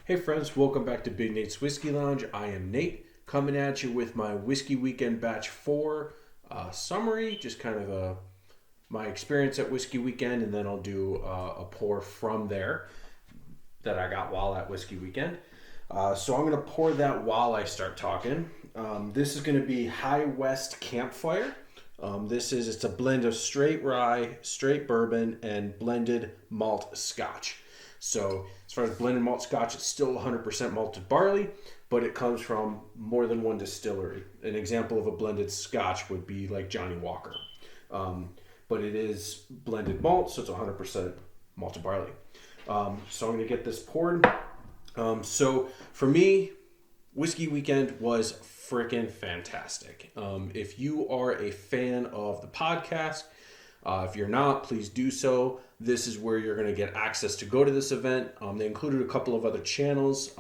Hey friends, welcome back to Big Nate's Whiskey Lounge. I am Nate, coming at you with my Whiskey Weekend Batch 4 summary, just kind of my experience at Whiskey Weekend, and then I'll do a pour from there that I got while at Whiskey Weekend. So I'm going to pour that while I start talking. This is going to be High West Campfire. It's a blend of straight rye, straight bourbon, and blended malt scotch. So as far as blended malt scotch, it's still 100% malted barley, but it comes from more than one distillery. An example of a blended scotch would be like Johnny Walker. But it is blended malt, so it's 100% malted barley. So I'm going to get this poured. So for me, Whiskey Weekend was freaking fantastic. If you are a fan of the podcast, if you're not, please do so. This is where you're going to get access to go to this event. They included a couple of other channels.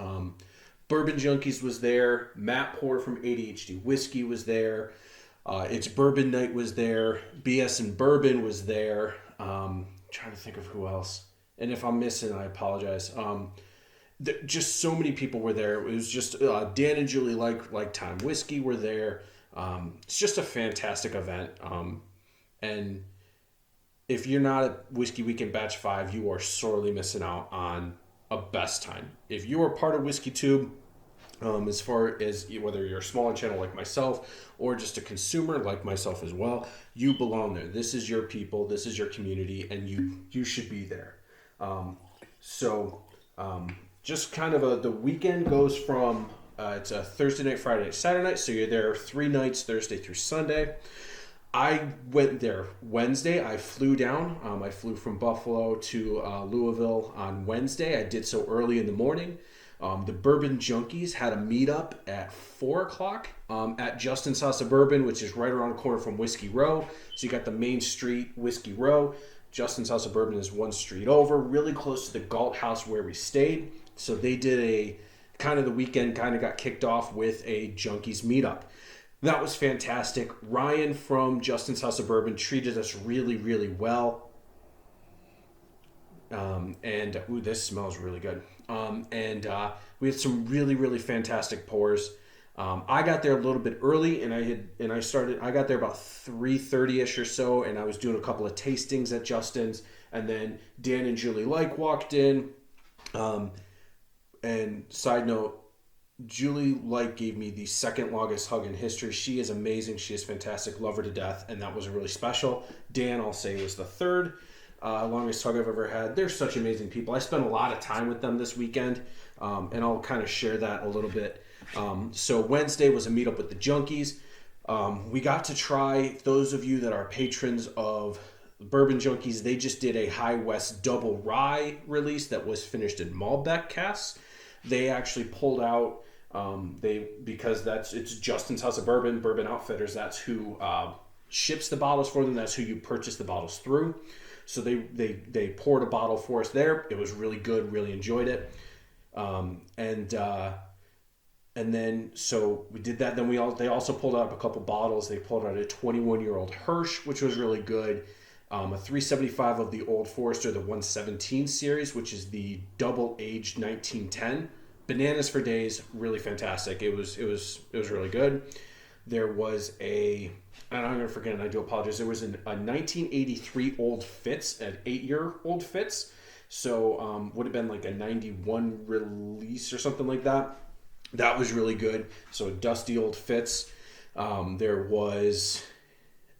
Bourbon Junkies was there. Matt Porter from ADHD Whiskey was there. It's Bourbon Night was there. BS and Bourbon was there. Trying to think of who else. And if I'm missing, I apologize. Just so many people were there. It was just Dan and Julie like Time Whiskey were there. It's just a fantastic event. And if you're not at Whiskey Weekend Batch 5, you are sorely missing out on a best time. If you are part of Whiskey Tube, as far as whether you're a smaller channel like myself or just a consumer like myself as well, you belong there. This is your people, this is your community, and you should be there. Just kind of the weekend goes from, it's a Thursday night, Friday night, Saturday night, so you're there 3 nights, Thursday through Sunday. I went there Wednesday. I flew down. I flew from Buffalo to Louisville on Wednesday. I did so early in the morning. The Bourbon Junkies had a meetup at 4 o'clock at Justin's House of Bourbon, which is right around the corner from Whiskey Row. So you got the main street, Whiskey Row. Justin's House of Bourbon is one street over, really close to the Galt House where we stayed. So they did the weekend kind of got kicked off with a Junkies meetup. That was fantastic. Ryan from Justin's House of Bourbon treated us really, really well. This smells really good. We had some really, really fantastic pours. I got there a little bit early, and I got there about 3:30ish or so, and I was doing a couple of tastings at Justin's, and then Dan and Julie walked in. And side note, Julie gave me the second longest hug in history. She is amazing. She is fantastic. Love her to death. And that was really special. Dan, I'll say, was the third longest hug I've ever had. They're such amazing people. I spent a lot of time with them this weekend. And I'll kind of share that a little bit. So Wednesday was a meetup with the Junkies. We got to try, those of you that are patrons of Bourbon Junkies, they just did a High West Double Rye release that was finished in Malbec casks. They actually pulled out, because it's Justin's House of Bourbon, Bourbon Outfitters. That's who ships the bottles for them. That's who you purchase the bottles through. So they poured a bottle for us there. It was really good. Really enjoyed it. And then so we did that. Then they also pulled out a couple bottles. They pulled out a 21-year-old Hirsch, which was really good. A 375 of the Old Forester, the 117 series, which is the double aged 1910. Bananas for days, really fantastic. It was really good. There was and I'm going to forget, and I do apologize. There was a 1983 Old Fitz, an 8-year-old Fitz. So would have been like a 91 release or something like that. That was really good. So a dusty old Fitz. There was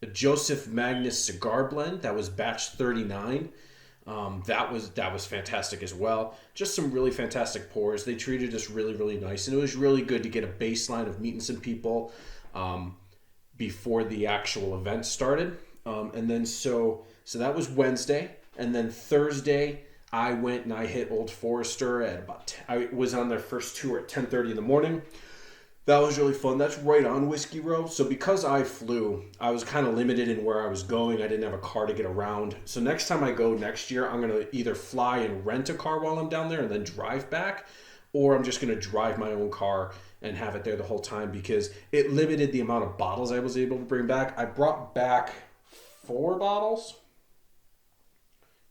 a Joseph Magnus cigar blend that was batch 39. That was fantastic as well. Just some really fantastic pours. They treated us really, really nice, and it was really good to get a baseline of meeting some people before the actual event started. And then so that was Wednesday, and then Thursday I went and I hit Old Forester at I was on their first tour at 10:30 in the morning. That was really fun. That's right on Whiskey Row. So because I flew, I was kind of limited in where I was going. I didn't have a car to get around. So next time I go next year, I'm going to either fly and rent a car while I'm down there and then drive back, or I'm just going to drive my own car and have it there the whole time, because it limited the amount of bottles I was able to bring back. I brought back 4 bottles.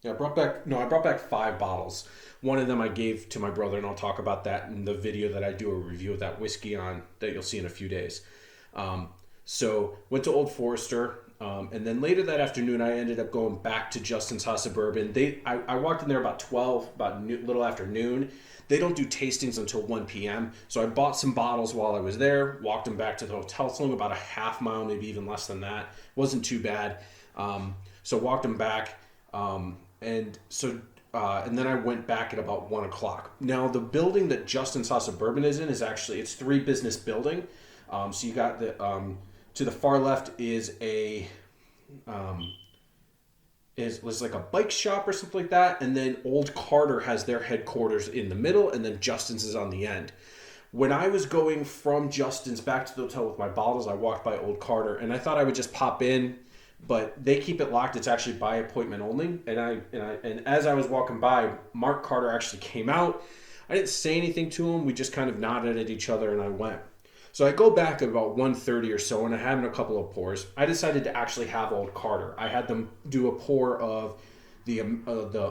Yeah, I brought back 5 bottles. One of them I gave to my brother, and I'll talk about that in the video that I do a review of that whiskey on that you'll see in a few days. So went to Old Forester, and then later that afternoon I ended up going back to Justin's House of Bourbon. I walked in there about 12, little after noon. They don't do tastings until 1 p.m. So I bought some bottles while I was there, walked them back to the hotel. It's only about a half mile, maybe even less than that. Wasn't too bad. So walked them back, and then I went back at about 1 o'clock. Now the building that Justin's House of Bourbon is in is actually, it's 3 business building. So you got to the far left is was like a bike shop or something like that, and then Old Carter has their headquarters in the middle, and then Justin's is on the end. When I was going from Justin's back to the hotel with my bottles, I walked by Old Carter, and I thought I would just pop in, but they keep it locked. It's actually by appointment only. And as I was walking by, Mark Carter actually came out. I didn't say anything to him. We just kind of nodded at each other, and I went. So I go back at about 1:30 or so, and I'm having a couple of pours. I decided to actually have Old Carter. I had them do a pour of the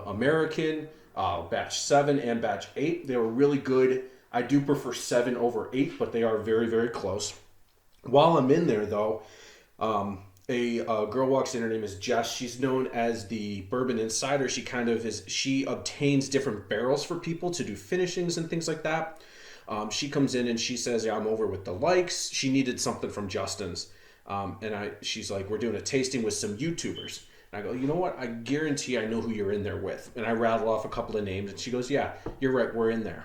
American batch 7 and batch 8. They were really good. I do prefer 7 over 8, but they are very, very close. While I'm in there, though, a girl walks in. Her name is Jess. She's known as the Bourbon Insider. She obtains different barrels for people to do finishings and things like that. She comes in and she says, yeah, I'm over with the likes. She needed something from Justin's. She's like, we're doing a tasting with some YouTubers. And I go, you know what? I guarantee I know who you're in there with. And I rattle off a couple of names, and she goes, yeah, you're right. We're in there.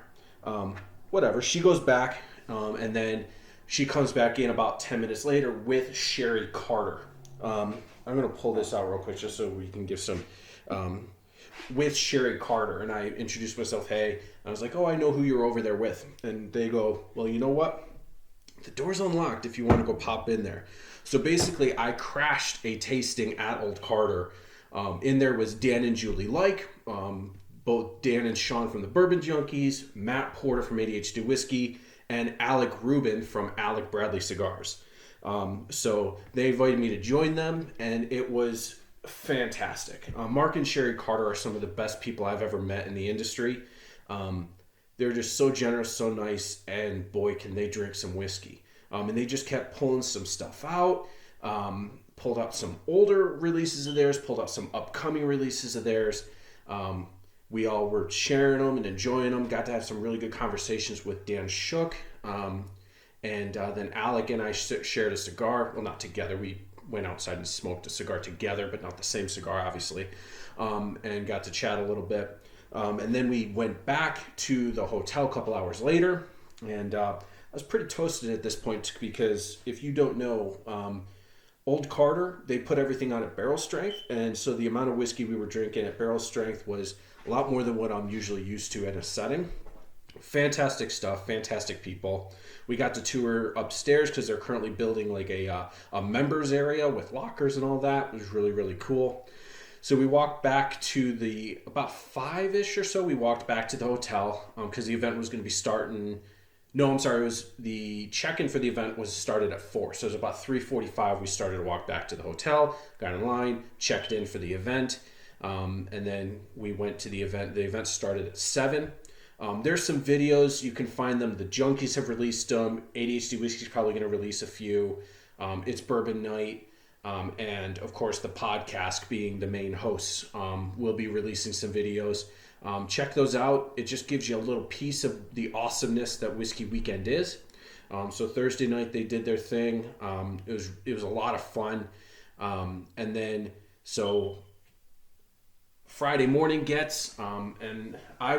Whatever. She goes back, and then she comes back in about 10 minutes later with Sherry Carter. I'm going to pull this out real quick just so we can give some... with Sherry Carter, and I introduced myself. Hey, I was like, oh, I know who you're over there with. And they go, well, you know what? The door's unlocked if you want to go pop in there. So basically, I crashed a tasting at Old Carter. In there was Dan and Julie Like, both Dan and Sean from the Bourbon Junkies, Matt Porter from ADHD Whiskey, and Alec Rubin from Alec Bradley Cigars. So they invited me to join them, and it was fantastic. Mark and Sherry Carter are some of the best people I've ever met in the industry. They're just so generous, so nice, and boy, can they drink some whiskey. And they just kept pulling some stuff out, pulled out some older releases of theirs, pulled out some upcoming releases of theirs. We all were sharing them and enjoying them, got to have some really good conversations with Dan Shook. Then Alec and I shared a cigar. Well, not together. We went outside and smoked a cigar together, but not the same cigar, obviously, and got to chat a little bit. And then we went back to the hotel a couple hours later, and I was pretty toasted at this point because if you don't know, Old Carter, they put everything on at barrel strength, and so the amount of whiskey we were drinking at barrel strength was a lot more than what I'm usually used to at a setting. Fantastic stuff, fantastic people. We got to tour upstairs because they're currently building like a members area with lockers and all that. It was really, really cool. So we walked back to about 5-ish or so, we walked back to the hotel because the event was going to be starting. No, I'm sorry, it was the check-in for the event was started at 4. So it was about 3:45 we started to walk back to the hotel, got in line, checked in for the event, and then we went to the event. The event started at 7. There's some videos. You can find them. The Junkies have released them. ADHD Whiskey's probably going to release a few. It's Bourbon Night. And, of course, the podcast being the main hosts will be releasing some videos. Check those out. It just gives you a little piece of the awesomeness that Whiskey Weekend is. So Thursday night they did their thing. It was a lot of fun. And then so Friday morning gets, and I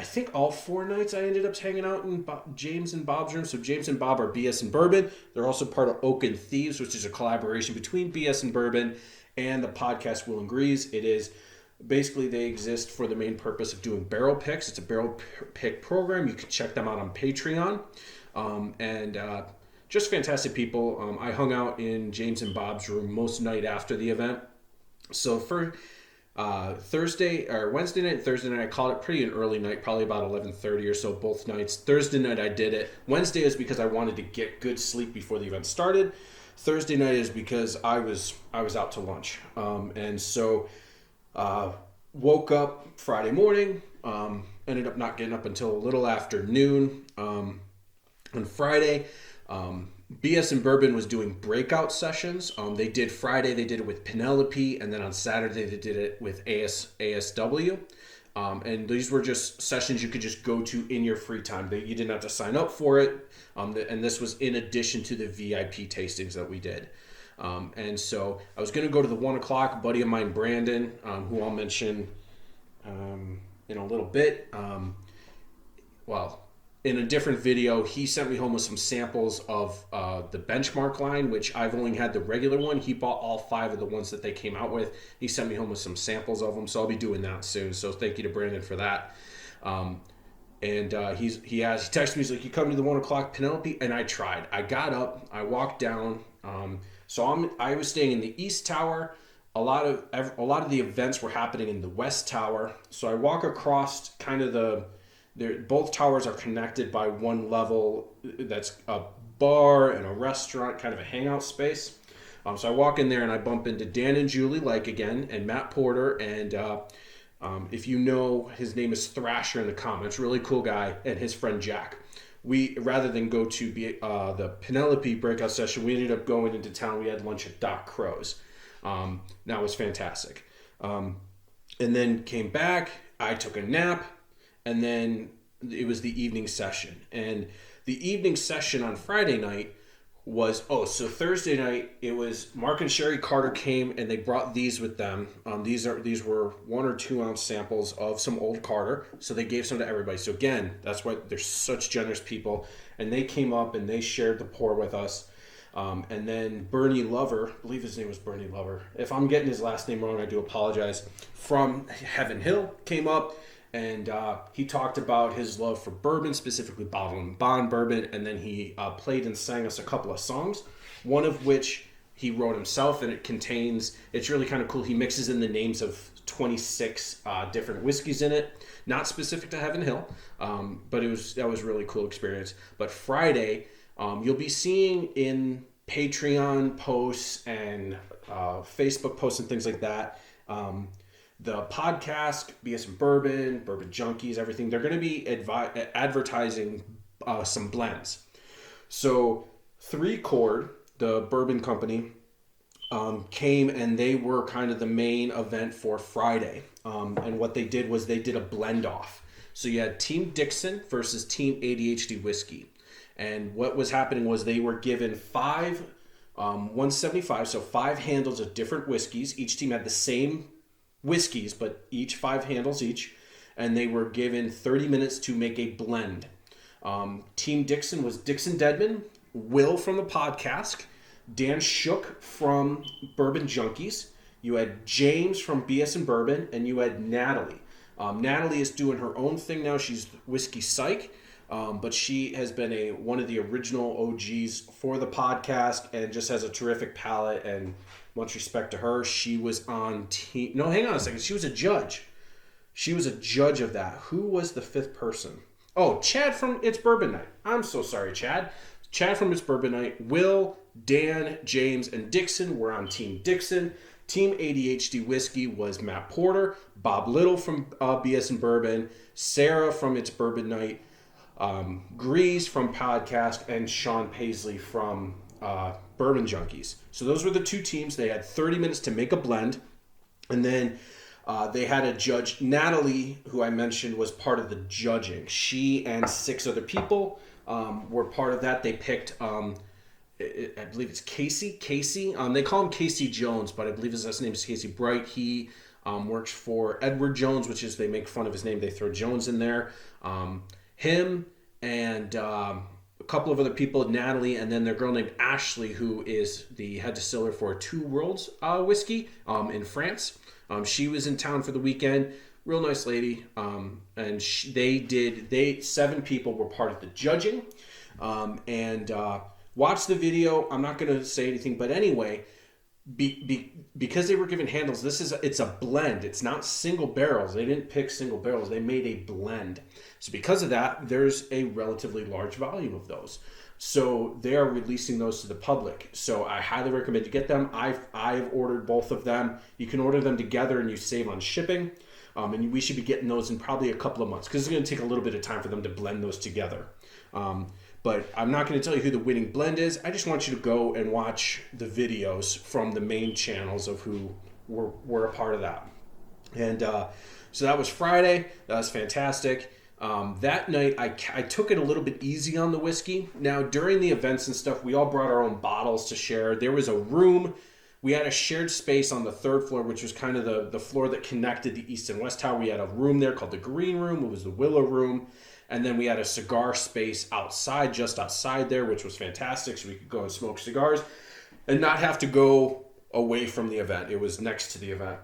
think all 4 nights I ended up hanging out in James and Bob's room. So James and Bob are BS and Bourbon. They're also part of Oak and Thieves, which is a collaboration between BS and Bourbon and the podcast Will and Grease. It is basically they exist for the main purpose of doing barrel picks. It's a barrel pick program. You can check them out on Patreon. Just fantastic people. I hung out in James and Bob's room most night after the event. So for Wednesday night and Thursday night, I called it pretty an early night, probably about 11:30 or so both nights. Thursday night I did it. Wednesday is because I wanted to get good sleep before the event started. Thursday night is because I was out to lunch. woke up Friday morning. Ended up not getting up until a little after noon on Friday. BS and Bourbon was doing breakout sessions. They did Friday, they did it with Penelope, and then on Saturday they did it with ASW. And these were just sessions you could just go to in your free time. You didn't have to sign up for it. And this was in addition to the VIP tastings that we did. And so I was going to go to the 1 o'clock. A buddy of mine, Brandon, who I'll mention in a little bit. In a different video, he sent me home with some samples of the benchmark line, which I've only had the regular one. He bought all 5 of the ones that they came out with. He sent me home with some samples of them, so I'll be doing that soon. So thank you to Brandon for that. He texted me, he's like, you come to the 1 o'clock Penelope? And I tried. I got up, I walked down. I was staying in the East Tower. A lot of the events were happening in the West Tower. So I walk across kind of both towers are connected by one level that's a bar and a restaurant, kind of a hangout space. So I walk in there and I bump into Dan and Julie again, and Matt Porter, and if you know, his name is Thrasher in the comments, really cool guy, and his friend Jack. We, rather than go to the Penelope breakout session, we ended up going into town. We had lunch at Doc Crow's. That was fantastic. And then came back, I took a nap, and then it was the evening session. And the evening session on Friday night was, so Thursday night, it was Mark and Sherry Carter came and they brought these with them. These were 1 or 2 ounce samples of some old Carter. So they gave some to everybody. So again, that's why they're such generous people. And they came up and they shared the pour with us. And then Bernie Lover, I believe his name was Bernie Lover. If I'm getting his last name wrong, I do apologize. From Heaven Hill came up. And he talked about his love for bourbon, specifically bottled and bond bourbon. And then he played and sang us a couple of songs, one of which he wrote himself. And it's really kind of cool. He mixes in the names of 26 different whiskeys in it, not specific to Heaven Hill, but that was a really cool experience. But Friday, you'll be seeing in Patreon posts and Facebook posts and things like that, the podcast, BS and Bourbon, Bourbon Junkies, everything, they're going to be advertising some blends. So 3 Chord, the bourbon company, came and they were kind of the main event for Friday. And what they did was they did a blend off. So you had Team Dixon versus Team ADHD Whiskey. And what was happening was they were given 5 175, so 5 handles of different whiskeys. Each team had the same whiskeys, but each 5 handles each, and they were given 30 minutes to make a blend. Team Dixon was Dixon Dedman, Will from the podcast, Dan Shook from Bourbon Junkies, you had James from BS and Bourbon, and you had Natalie. Natalie is doing her own thing now. She's Whiskey Psych, but she has been one of the original OGs for the podcast and just has a terrific palate, and much respect to her. She was on team... No, hang on a second. She was a judge. She was a judge of that. Who was the 5th person? Oh, Chad from It's Bourbon Night. I'm so sorry, Chad. Chad from It's Bourbon Night. Will, Dan, James, and Dixon were on Team Dixon. Team ADHD Whiskey was Matt Porter, Bob Little from BS and Bourbon, Sarah from It's Bourbon Night, Grease from Podcast, and Sean Paisley from Bourbon Junkies. So those were the 2 teams. They had 30 minutes to make a blend, and then they had a judge. Natalie, who I mentioned, was part of the judging. She and 6 other people were part of that. They picked, I believe it's Casey. They call him Casey Jones, but I believe his last name is Casey Bright. He works for Edward Jones, which is, they make fun of his name. They throw Jones in there. Him and a couple of other people, Natalie, and then their girl named Ashley, who is the head distiller for Two Worlds whiskey in France. She was in town for the weekend. Real nice lady. And 7 people were part of the judging. Watch the video. I'm not going to say anything, but anyway, because they were given handles, it's a blend. It's not single barrels. They didn't pick single barrels. They made a blend. So because of that, there's a relatively large volume of those. So they are releasing those to the public. So I highly recommend you get them. I've ordered both of them. You can order them together and you save on shipping. And we should be getting those in probably a couple of months because it's going to take a little bit of time for them to blend those together. But I'm not going to tell you who the winning blend is. I just want you to go and watch the videos from the main channels of who were a part of that. And so that was Friday. That was fantastic. That night, I took it a little bit easy on the whiskey. Now, during the events and stuff, we all brought our own bottles to share. There was a room. We had a shared space on the third floor, which was kind of the floor that connected the east and west tower. We had a room there called the Green Room. It was the Willow Room. And then we had a cigar space outside, just outside there, which was fantastic. So we could go and smoke cigars and not have to go away from the event. It was next to the event.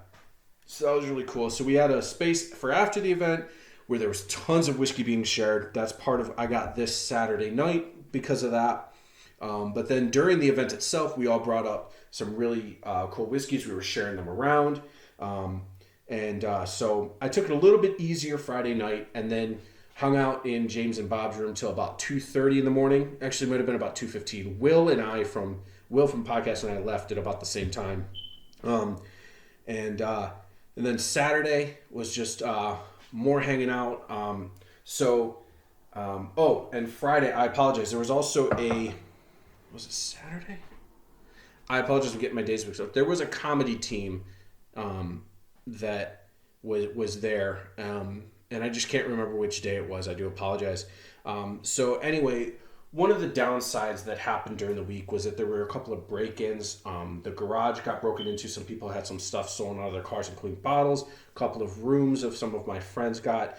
So that was really cool. So we had a space for after the event where there was tons of whiskey being shared. That's part of, I got this Saturday night because of that. But then during the event itself, we all brought up some really cool whiskeys. We were sharing them around. So I took it a little bit easier Friday night and then hung out in James and Bob's room till about 2:30 in the morning. Actually, it might have been about 2:15. Will from Podcast and I left at about the same time. And then Saturday was just more hanging out. And Friday, I apologize. There was also was it Saturday? I apologize for getting my days mixed up. There was a comedy team that was there. And I just can't remember which day it was. I do apologize. So anyway, one of the downsides that happened during the week was that there were a couple of break-ins. The garage got broken into. Some people had some stuff stolen out of their cars, including bottles. A couple of rooms of some of my friends got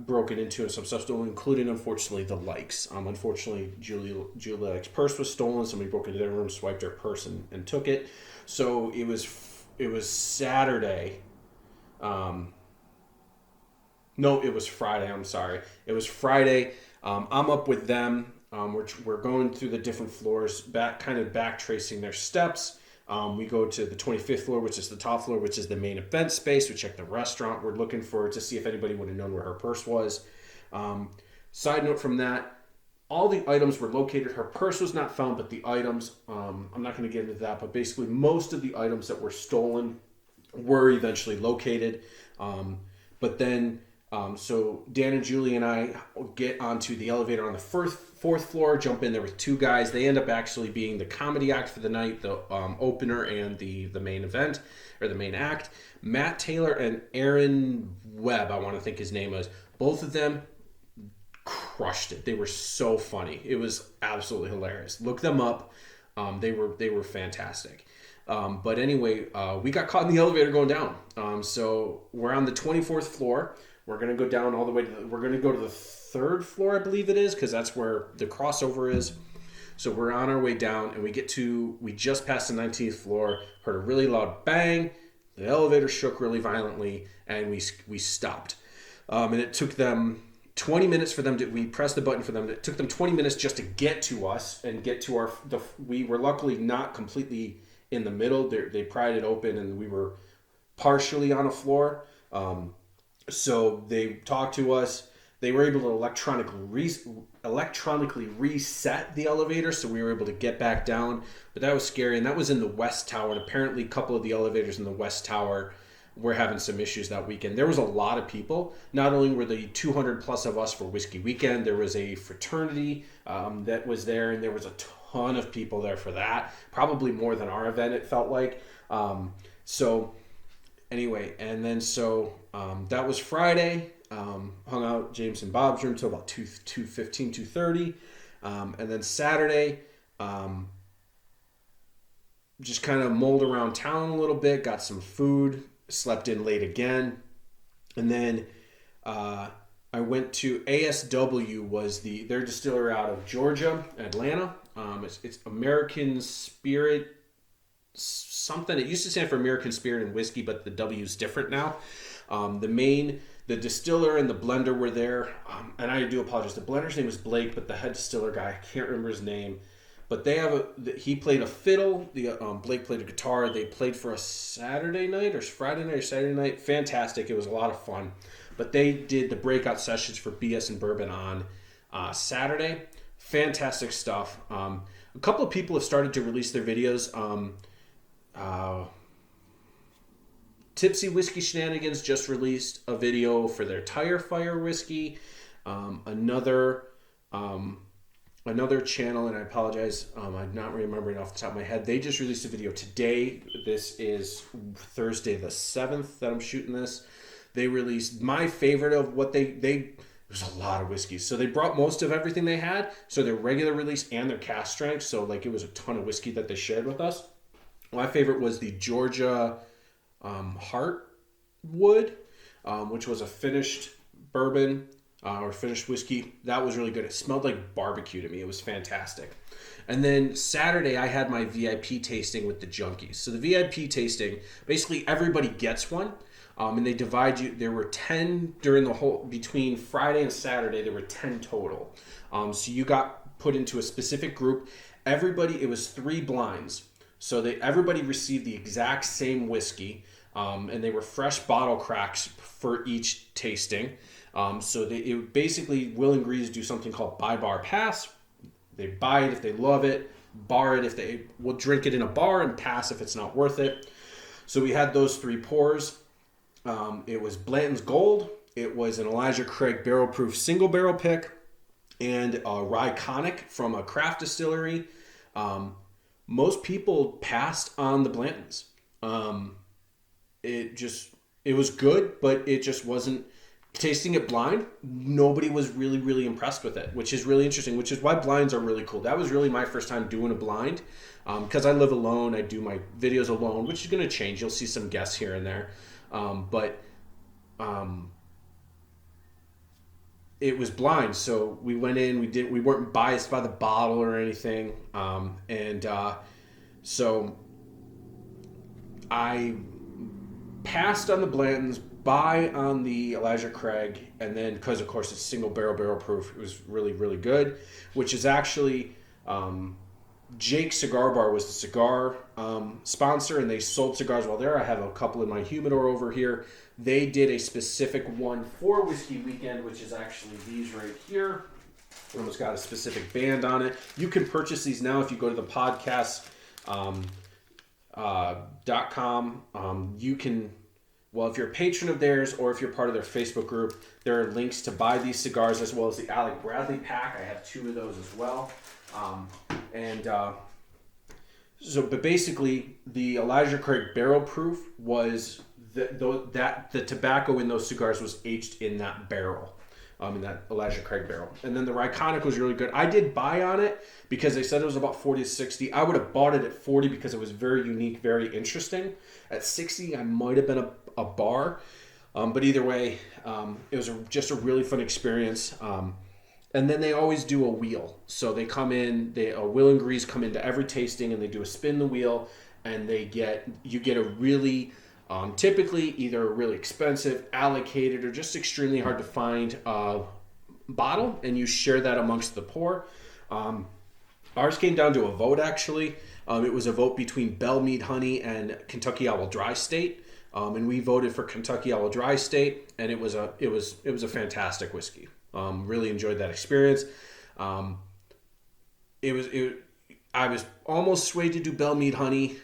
broken into and some stuff stolen, including, unfortunately, the likes. Unfortunately, Julia's purse was stolen. Somebody broke into their room, swiped her purse, and took it. So it was Saturday. No, it was Friday. I'm sorry. It was Friday. I'm up with them. We're going through the different floors, back tracing their steps. We go to the 25th floor, which is the top floor, which is the main event space. We check the restaurant. We're looking to see if anybody would have known where her purse was. Side note from that, all the items were located. Her purse was not found, but the items, I'm not going to get into that, but basically most of the items that were stolen were eventually located. But then... So Dan and Julie and I get onto the elevator on the fourth floor, jump in there with two guys. They end up actually being the comedy act for the night, the opener and the main event, or the main act. Matt Taylor and Aaron Webb, I want to think his name was. Both of them crushed it. They were so funny. It was absolutely hilarious. Look them up. They were fantastic. But anyway, we got caught in the elevator going down. So we're on the 24th floor. We're going to go down all the way we're going to go to the third floor, I believe it is, because that's where the crossover is. So we're on our way down, and we just passed the 19th floor, heard a really loud bang, the elevator shook really violently, and we stopped. And it took them 20 minutes for them we pressed the button for them. It took them 20 minutes just to get to us and get to we were luckily not completely in the middle. They pried it open, and we were partially on a floor. So they talked to us. They were able to electronically reset the elevator, so we were able to get back down. But that was scary, and that was in the West Tower. And apparently a couple of the elevators in the West Tower were having some issues that weekend. There was a lot of people. Not only were the 200 plus of us for Whiskey Weekend, there was a fraternity that was there, and there was a ton of people there for that. Probably more than our event, it felt like. Anyway, and then that was Friday. Hung out James and Bob's room till about 2:15, 2:30. And then Saturday, just kind of mulled around town a little bit, got some food, slept in late again. And then I went to ASW, their distillery out of Georgia, Atlanta. It's American Spirit something. It used to stand for American Spirit and Whiskey, but the W is different now. The distiller and the blender were there, and I do apologize. The blender's name was Blake, but the head distiller guy, I can't remember his name. But he played a fiddle. Blake played a guitar. They played for a Saturday night or Friday night or Saturday night. Fantastic. It was a lot of fun. But they did the breakout sessions for BS and Bourbon on Saturday. Fantastic stuff. A couple of people have started to release their videos. Tipsy Whiskey Shenanigans just released a video for their Tire Fire whiskey. Another channel, and I apologize, I'm not remembering off the top of my head. They just released a video today. This is Thursday the 7th that I'm shooting this. They released my favorite of what they there's a lot of whiskeys. So they brought most of everything they had. So their regular release and their cask strength. So like it was a ton of whiskey that they shared with us. My favorite was the Georgia Heartwood, which was a finished bourbon or finished whiskey. That was really good. It smelled like barbecue to me. It was fantastic. And then Saturday, I had my VIP tasting with the junkies. So the VIP tasting, basically everybody gets one. And they divide you. There were 10 during the whole, between Friday and Saturday, there were 10 total. So you got put into a specific group. Everybody, it was 3 blinds. So everybody received the exact same whiskey. And they were fresh bottle cracks for each tasting. So it basically, Will and Grease do something called buy, bar, pass. They buy it if they love it, bar it if they will drink it in a bar, and pass if it's not worth it. So we had those 3 pours. It was Blanton's Gold. It was an Elijah Craig barrel proof single barrel pick, and a Rye Conic from a craft distillery. Most people passed on the Blantons. It was good, but it just wasn't. Tasting it blind, nobody was really, really impressed with it, which is really interesting, which is why blinds are really cool. That was really my first time doing a blind, because I live alone. I do my videos alone, which is going to change. You'll see some guests here and there. But it was blind, so we went in. We weren't biased by the bottle or anything, so I passed on the Blantons, buy on the Elijah Craig, and then because of course it's single barrel proof, it was really, really good. Which is actually Jake's Cigar Bar was the cigar sponsor, and they sold cigars while there. I have a couple in my humidor over here. They did a specific one for Whiskey Weekend, which is actually these right here. It's got a specific band on it. You can purchase these now if you go to the podcast .com. You can, well, if you're a patron of theirs or if you're part of their Facebook group, there are links to buy these cigars, as well as the Alec Bradley pack. I have 2 of those as well. But basically, the Elijah Craig barrel proof was the tobacco in those cigars was aged in that barrel, in that Elijah Craig barrel. And then the Rye Conic was really good. I did buy on it because they said it was about 40 to 60. I would have bought it at 40 because it was very unique, very interesting. At 60, I might have been a bar. But either way, it was just a really fun experience. And then they always do a wheel. So they come in, Will and Grease come into every tasting, and they do a spin the wheel, and you get a really, typically either a really expensive, allocated, or just extremely hard to find bottle, and you share that amongst the pour. Ours came down to a vote, actually. It was a vote between Bell Mead Honey and Kentucky Owl Dry State. And we voted for Kentucky Owl Dry State, and it was a fantastic whiskey. Really enjoyed that experience. I was almost swayed to do Bell Mead Honey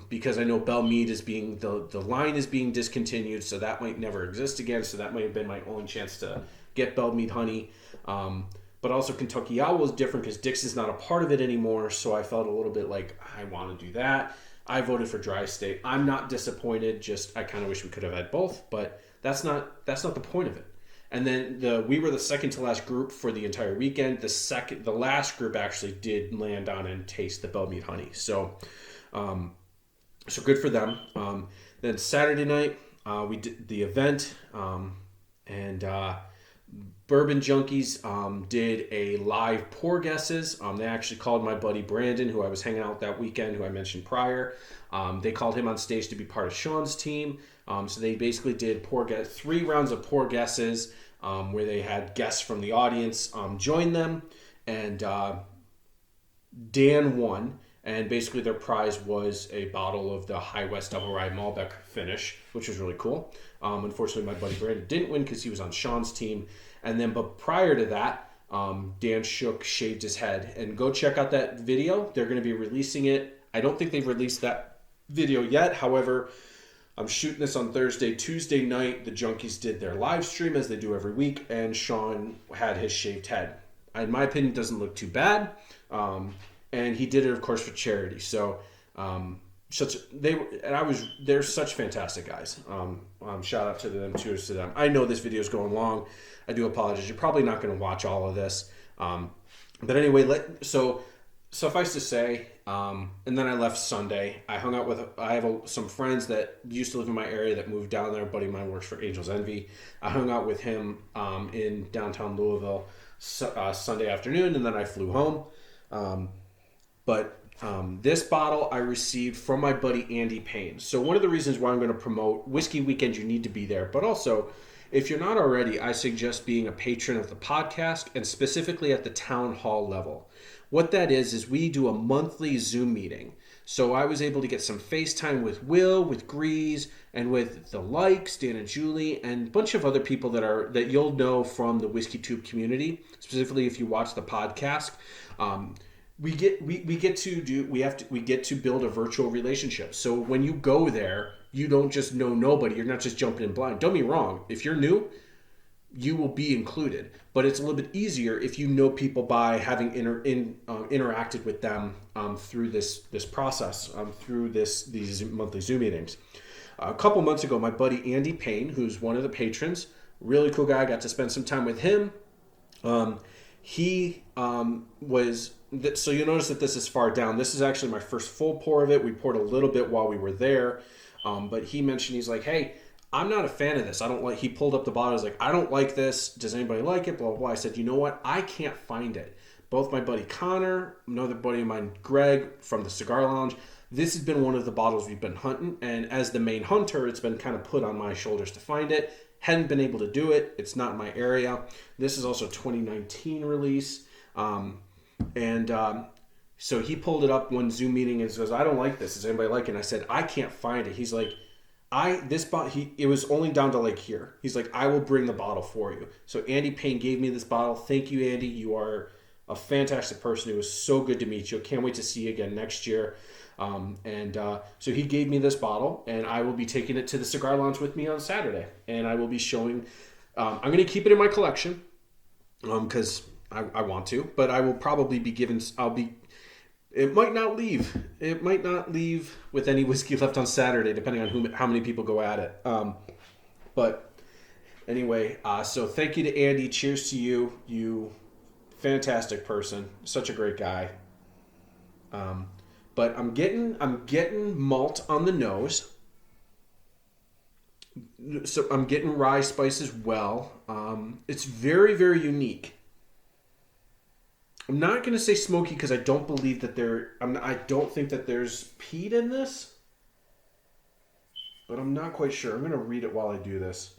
because I know Bell Mead is the line is being discontinued, so that might never exist again. So that might have been my only chance to get Bell Mead Honey. But also Kentucky Owl was different because Dick's is not a part of it anymore, so I felt a little bit like I want to do that. I voted for Dry State. I'm not disappointed. Just I kind of wish we could have had both, but that's not the point of it. And then we were the second to last group for the entire weekend. The last group actually did land on and taste the Bell Mead Honey. So good for them. Then Saturday night we did the event, and Bourbon Junkies did a live pour guesses. They actually called my buddy Brandon, who I was hanging out with that weekend, who I mentioned prior. They called him on stage to be part of Sean's team. So they basically did 3 rounds of pour guesses, where they had guests from the audience join them, and Dan won. And basically their prize was a bottle of the High West Double Rye Malbec finish, which was really cool. Unfortunately, my buddy Brandon didn't win because he was on Sean's team. But prior to that, Dan shaved his head. And go check out that video. They're going to be releasing it. I don't think they've released that video yet. However, I'm shooting this on Thursday. Tuesday night, the Junkies did their live stream as they do every week, and Sean had his shaved head. In my opinion, it doesn't look too bad, and he did it, of course, for charity. So, they're such fantastic guys. Shout out to them, cheers to them. I know this video is going long. I do apologize. You're probably not going to watch all of this, but anyway, suffice to say, and then I left Sunday. I hung out with, I have some friends that used to live in my area that moved down there. A buddy of mine works for Angels Envy. I hung out with him in downtown Louisville Sunday afternoon, and then I flew home. This bottle I received from my buddy Andy Payne. So one of the reasons why I'm going to promote Whiskey Weekend, you need to be there. But also, if you're not already, I suggest being a patron of the podcast, and specifically at the town hall level. What that is we do a monthly Zoom meeting. So I was able to get some FaceTime with Will, with Grease, and with the Likes, Dan and Julie, and a bunch of other people that you'll know from the Whiskey Tube community, specifically if you watch the podcast. We get to build a virtual relationship. So when you go there, you don't just know nobody. You're not just jumping in blind. Don't be wrong. If you're new, you will be included. But it's a little bit easier if you know people by having interacted with them through this process, through these monthly Zoom meetings. A couple months ago, my buddy Andy Payne, who's one of the patrons, really cool guy, got to spend some time with him. So you'll notice that this is far down. This is actually my first full pour of it. We poured a little bit while we were there. But he mentioned, he's like, hey, I'm not a fan of this. He pulled up the bottle. I was like, I don't like this. Does anybody like it? Blah, blah, blah. I said, you know what? I can't find it. Both my buddy Connor, another buddy of mine, Greg, from the Cigar Lounge, this has been one of the bottles we've been hunting. And as the main hunter, it's been kind of put on my shoulders to find it. Hadn't been able to do it. It's not in my area. This is also a 2019 release. So he pulled it up one Zoom meeting and says, I don't like this. Does anybody like it? And I said, I can't find it. He's like, it was only down to like here. He's like, I will bring the bottle for you. So Andy Payne gave me this bottle. Thank you, Andy. You are a fantastic person. It was so good to meet you. Can't wait to see you again next year. So he gave me this bottle, and I will be taking it to the Cigar Lounge with me on Saturday. And I will be showing, I'm going to keep it in my collection because I want to, but I will probably be it might not leave. It might not leave with any whiskey left on Saturday, depending on how many people go at it. But anyway, so thank you to Andy. Cheers to you. You fantastic person. Such a great guy. But I'm getting malt on the nose. So I'm getting rye spice as well. It's very, very unique. I'm not going to say smoky because I don't believe that I don't think that there's peat in this, but I'm not quite sure. I'm going to read it while I do this.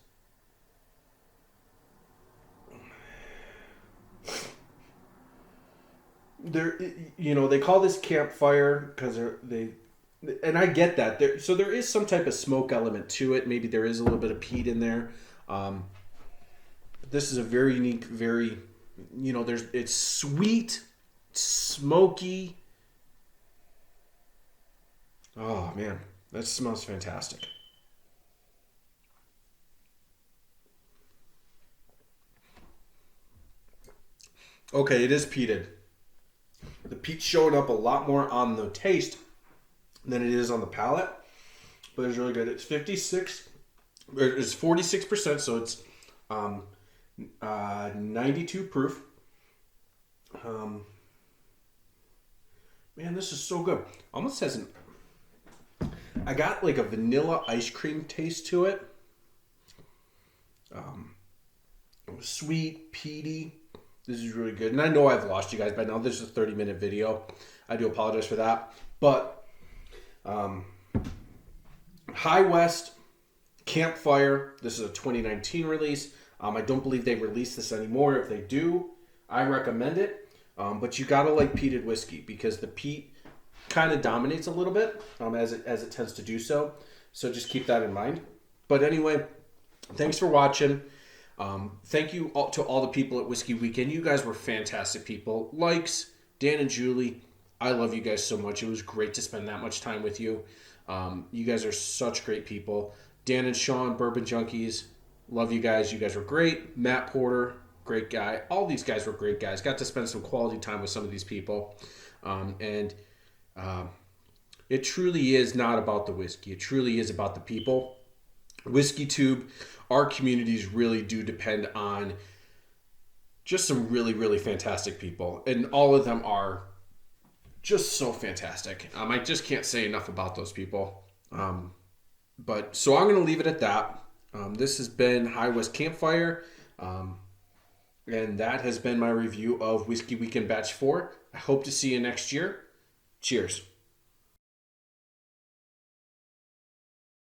They call this Campfire because and I get that. So there is some type of smoke element to it. Maybe there is a little bit of peat in there. This is a very unique, very... it's sweet, smoky. Oh man, that smells fantastic. Okay, it is peated. The peat's showing up a lot more on the taste than it is on the palate, but it's really good. It's 46%, so it's 92 proof. Man, this is so good. Almost has I got like a vanilla ice cream taste to it. It was sweet, peaty. This is really good. And I know I've lost you guys by now. This is a 30-minute video. I do apologize for that. But High West Campfire. This is a 2019 release. I don't believe they release this anymore. If they do, I recommend it. But you gotta like peated whiskey because the peat kind of dominates a little bit as it tends to do so. So just keep that in mind. But anyway, thanks for watching. Thank you to all the people at Whiskey Weekend. You guys were fantastic people. Likes, Dan and Julie, I love you guys so much. It was great to spend that much time with you. You guys are such great people. Dan and Sean, Bourbon Junkies, love you guys. You guys were great. Matt Porter, great guy. All these guys were great guys. Got to spend some quality time with some of these people. And it truly is not about the whiskey. It truly is about the people. Whiskey Tube, our communities really do depend on just some really, really fantastic people. And all of them are just so fantastic. I just can't say enough about those people. But so I'm going to leave it at that. This has been High West Campfire. And that has been my review of Whiskey Weekend Batch 4. I hope to see you next year. Cheers.